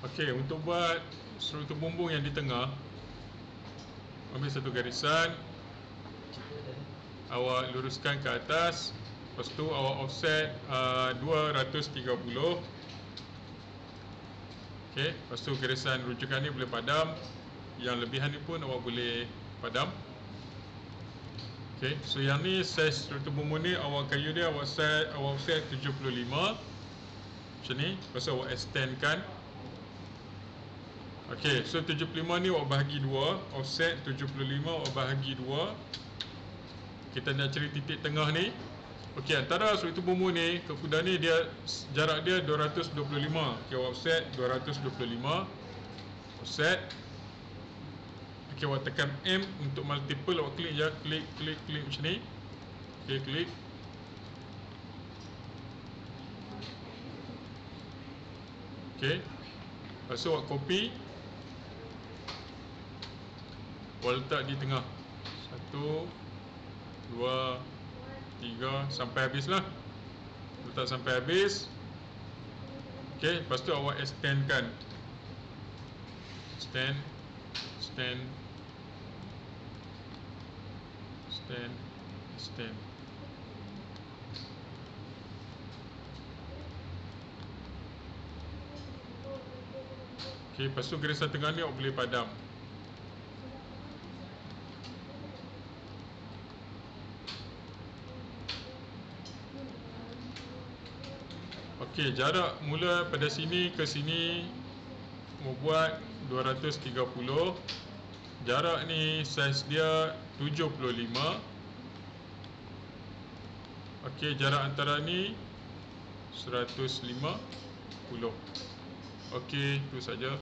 Okey, untuk buat struktur bumbung yang di tengah, ambil satu garisan, awak luruskan ke atas, lepas tu awak offset 230. Okey, lepas tu garisan rujukan ni boleh padam, yang lebihan ni pun awak boleh padam. Okey, so yang ni saiz struktur bumbung ni awak kayu dia awak set 75 macam ni, lepas tu awak extendkan. Okey, so 75 ni awak bahagi 2, offset 75 awak bahagi 2. Kita nak cari titik tengah ni. Okey, antara struktur bumbung ni ke kuda ni dia jarak dia 225. Okey, awak offset 225. Offset. Okey, awak tekan M untuk multiple, awak klik je, klik macam ni. Okey, klik. Okey. Lepas tu awak copy, awak letak di tengah. 1 2 3 sampai habis lah. Letak sampai habis. Okey, lepas tu awak extendkan. Extend. Okey, lepas tu garisan tengah ni awak boleh padam. Okey, jarak mula pada sini ke sini membuat 230. Jarak ni saiz dia 75. Okey, jarak antara ni 150. Okey, itu saja.